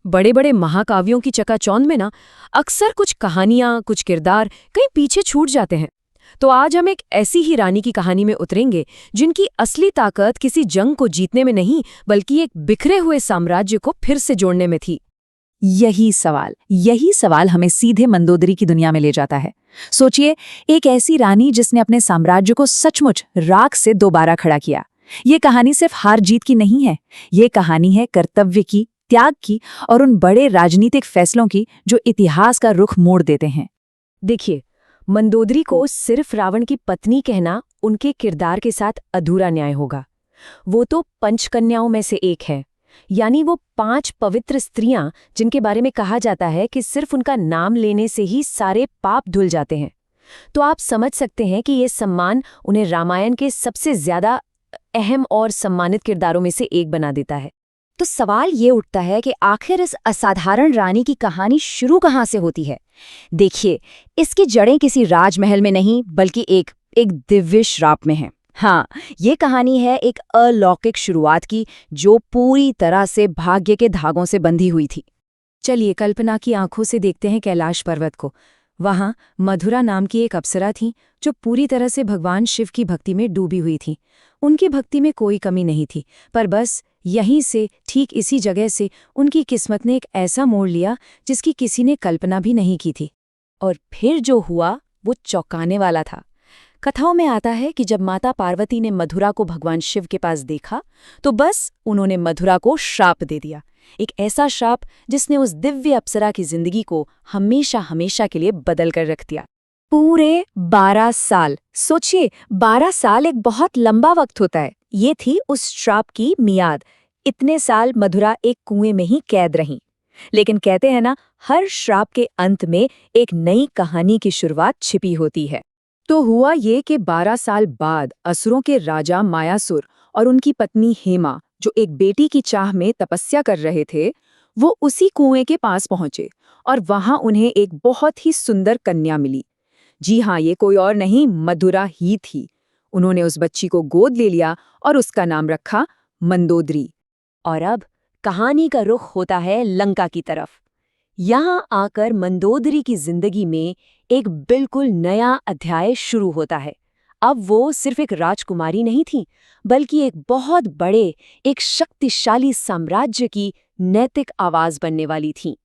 बड़े बड़े महाकाव्यों की चकाचौंध में ना अक्सर कुछ कहानियां, कुछ किरदार कहीं पीछे छूट जाते हैं। तो आज हम एक ऐसी ही रानी की कहानी में उतरेंगे जिनकी असली ताकत किसी जंग को जीतने में नहीं, बल्कि एक बिखरे हुए साम्राज्य को फिर से जोड़ने में थी। यही सवाल हमें सीधे मंदोदरी की दुनिया में ले जाता है। सोचिए, एक ऐसी रानी जिसने अपने साम्राज्य को सचमुच राख से दोबारा खड़ा किया। ये कहानी सिर्फ हार जीत की नहीं है, ये कहानी है कर्तव्य की, त्याग की और उन बड़े राजनीतिक फैसलों की जो इतिहास का रुख मोड़ देते हैं। देखिए, मंदोदरी को सिर्फ रावण की पत्नी कहना उनके किरदार के साथ अधूरा न्याय होगा। वो तो पंचकन्याओं में से एक है, यानी वो 5 पवित्र स्त्रियां जिनके बारे में कहा जाता है कि सिर्फ उनका नाम लेने से ही सारे पाप धुल जाते हैं। तो आप समझ सकते हैं कि ये सम्मान उन्हें रामायण के सबसे ज्यादा अहम और सम्मानित किरदारों में से एक बना देता है। तो सवाल ये उठता है कि आखिर इस असाधारण रानी की कहानी शुरू कहाँ से होती है। देखिए, इसकी जड़ें किसी राजमहल में नहीं, बल्कि एक दिव्य श्राप में है। हाँ, ये कहानी है एक अलौकिक शुरुआत की जो पूरी तरह से भाग्य के धागों से बंधी हुई थी। चलिए कल्पना की आंखों से देखते हैं कैलाश पर्वत को। वहां मधुरा नाम की एक अप्सरा थी जो पूरी तरह से भगवान शिव की भक्ति में डूबी हुई थी। उनकी भक्ति में कोई कमी नहीं थी, पर बस यहीं से, ठीक इसी जगह से उनकी किस्मत ने एक ऐसा मोड़ लिया जिसकी किसी ने कल्पना भी नहीं की थी। और फिर जो हुआ वो चौंकाने वाला था। कथाओं में आता है कि जब माता पार्वती ने मधुरा को भगवान शिव के पास देखा तो बस उन्होंने मधुरा को श्राप दे दिया। एक ऐसा श्राप जिसने उस दिव्य अप्सरा की जिंदगी को हमेशा हमेशा के लिए बदल कर रख दिया। पूरे 12 साल। सोचिए, 12 साल एक बहुत लंबा वक्त होता है। ये थी उस श्राप की मियाद। इतने साल मधुरा एक कुएं में ही कैद रही। लेकिन कहते हैं ना, हर श्राप के अंत में एक नई कहानी की शुरुआत छिपी होती है। तो हुआ ये कि 12 साल बाद असुरों के राजा मायासुर और उनकी पत्नी हेमा, जो एक बेटी की चाह में तपस्या कर रहे थे, वो उसी कुएं के पास पहुंचे और वहां उन्हें एक बहुत ही सुंदर कन्या मिली। जी हाँ, ये कोई और नहीं, मधुरा ही थी। उन्होंने उस बच्ची को गोद ले लिया और उसका नाम रखा मंदोदरी। और अब कहानी का रुख होता है लंका की तरफ। यहाँ आकर मंदोदरी की जिंदगी में एक बिल्कुल नया अध्याय शुरू होता है। अब वो सिर्फ एक राजकुमारी नहीं थी, बल्कि एक बहुत बड़े, एक शक्तिशाली साम्राज्य की नैतिक आवाज बनने वाली थी।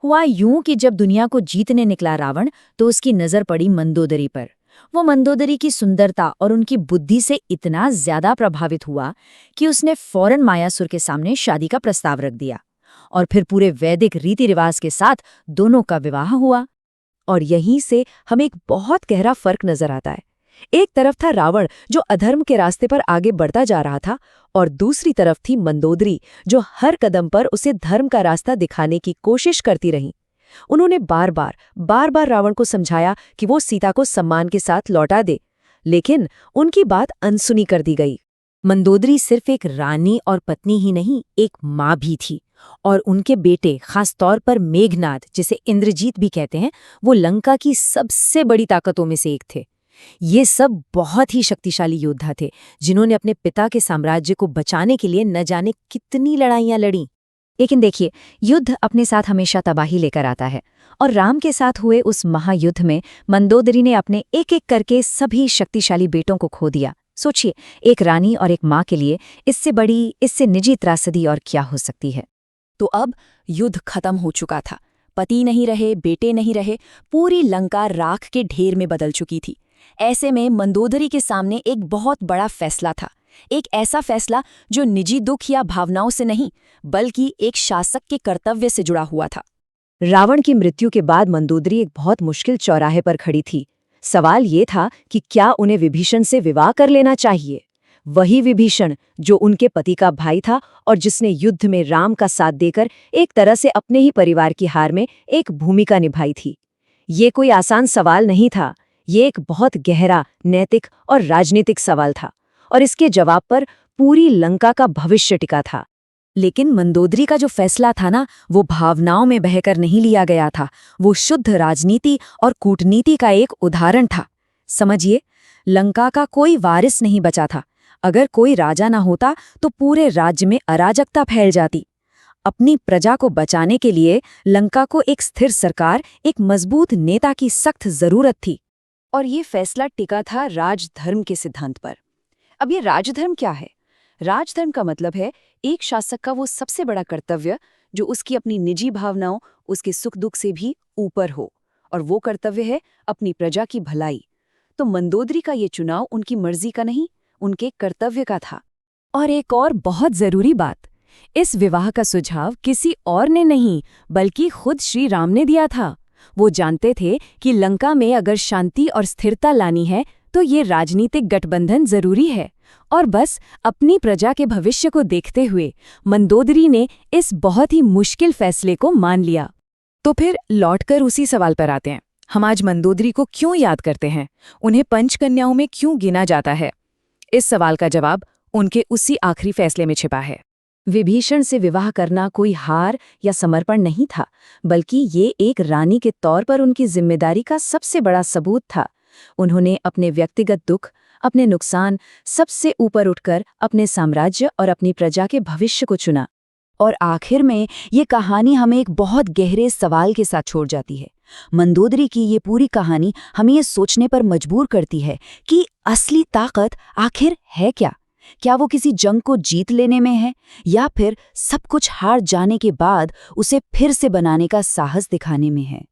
हुआ यूं कि जब दुनिया को जीतने निकला रावण, तो उसकी नजर पड़ी मंदोदरी पर। वो मंदोदरी की सुंदरता और उनकी बुद्धि से इतना ज्यादा प्रभावित हुआ कि उसने फौरन मायासुर के सामने शादी का प्रस्ताव रख दिया। और फिर पूरे वैदिक रीति रिवाज के साथ दोनों का विवाह हुआ। और यहीं से हमें एक बहुत गहरा फर्क नजर आता है। एक तरफ था रावण जो अधर्म के रास्ते पर आगे बढ़ता जा रहा था, और दूसरी तरफ थी मंदोदरी जो हर कदम पर उसे धर्म का रास्ता दिखाने की कोशिश करती रही। उन्होंने बार बार रावण को समझाया कि वो सीता को सम्मान के साथ लौटा दे, लेकिन उनकी बात अनसुनी कर दी गई। मंदोदरी सिर्फ एक रानी और पत्नी ही नहीं, एक माँ भी थी। और उनके बेटे, खास तौर पर मेघनाद, जिसे इंद्रजीत भी कहते हैं, वो लंका की सबसे बड़ी ताकतों में से एक थे। ये सब बहुत ही शक्तिशाली योद्धा थे जिन्होंने अपने पिता के साम्राज्य को बचाने के लिए न जाने कितनी लड़ाइयां लड़ी। लेकिन देखिए, युद्ध अपने साथ हमेशा तबाही लेकर आता है, और राम के साथ हुए उस महायुद्ध में मंदोदरी ने अपने एक-एक करके सभी शक्तिशाली बेटों को खो दिया। सोचिए, एक रानी और एक माँ के लिए इससे बड़ी, इससे निजी त्रासदी और क्या हो सकती है। तो अब युद्ध खत्म हो चुका था। पति नहीं रहे, बेटे नहीं रहे, पूरी लंका राख के ढेर में बदल चुकी थी। ऐसे में मंदोदरी के सामने एक बहुत बड़ा फैसला था। एक ऐसा फैसला जो निजी दुख या भावनाओं से नहीं, बल्कि एक शासक के कर्तव्य से जुड़ा हुआ था। रावण की मृत्यु के बाद मंदोदरी एक बहुत मुश्किल चौराहे पर खड़ी थी। सवाल ये था कि क्या उन्हें विभीषण से विवाह कर लेना चाहिए, वही विभीषण जो उनके पति का भाई था और जिसने युद्ध में राम का साथ देकर एक तरह से अपने ही परिवार की हार में एक भूमिका निभाई थी। ये कोई आसान सवाल नहीं था, ये एक बहुत गहरा नैतिक और राजनीतिक सवाल था, और इसके जवाब पर पूरी लंका का भविष्य टिका था। लेकिन मंदोदरी का जो फैसला था ना, वो भावनाओं में बहकर नहीं लिया गया था। वो शुद्ध राजनीति और कूटनीति का एक उदाहरण था। समझिए, लंका का कोई वारिस नहीं बचा था। अगर कोई राजा ना होता तो पूरे राज्य में अराजकता फैल जाती। अपनी प्रजा को बचाने के लिए लंका को एक स्थिर सरकार, एक मजबूत नेता की सख्त जरूरत थी। और ये फैसला टिका था राजधर्म के सिद्धांत पर। अब ये राजधर्म क्या है? राजधर्म का मतलब है एक शासक का वो सबसे बड़ा कर्तव्य जो उसकी अपनी निजी भावनाओं, उसके सुख दुख से भी ऊपर हो, और वो कर्तव्य है अपनी प्रजा की भलाई। तो मंदोदरी का ये चुनाव उनकी मर्जी का नहीं, उनके कर्तव्य का था। और एक और बहुत जरूरी बात, इस विवाह का सुझाव किसी और ने नहीं बल्कि खुद श्री राम ने दिया था। वो जानते थे कि लंका में अगर शांति और स्थिरता लानी है तो ये राजनीतिक गठबंधन जरूरी है, और बस अपनी प्रजा के भविष्य को देखते हुए मंदोदरी ने इस बहुत ही मुश्किल फैसले को मान लिया। तो फिर लौटकर उसी सवाल पर आते हैं, हम आज मंदोदरी को क्यों याद करते हैं, उन्हें पंचकन्याओं में क्यों गिना जाता है? इस सवाल का जवाब उनके उसी आखिरी फैसले में छिपा है। विभीषण से विवाह करना कोई हार या समर्पण नहीं था, बल्कि ये एक रानी के तौर पर उनकी जिम्मेदारी का सबसे बड़ा सबूत था। उन्होंने अपने व्यक्तिगत दुख, अपने नुकसान, सबसे ऊपर उठकर अपने साम्राज्य और अपनी प्रजा के भविष्य को चुना। और आखिर में ये कहानी हमें एक बहुत गहरे सवाल के साथ छोड़ जाती है। मंदोदरी की ये पूरी कहानी हमें ये सोचने पर मजबूर करती है कि असली ताकत आखिर है क्या? क्या वो किसी जंग को जीत लेने में है, या फिर सब कुछ हार जाने के बाद उसे फिर से बनाने का साहस दिखाने में है?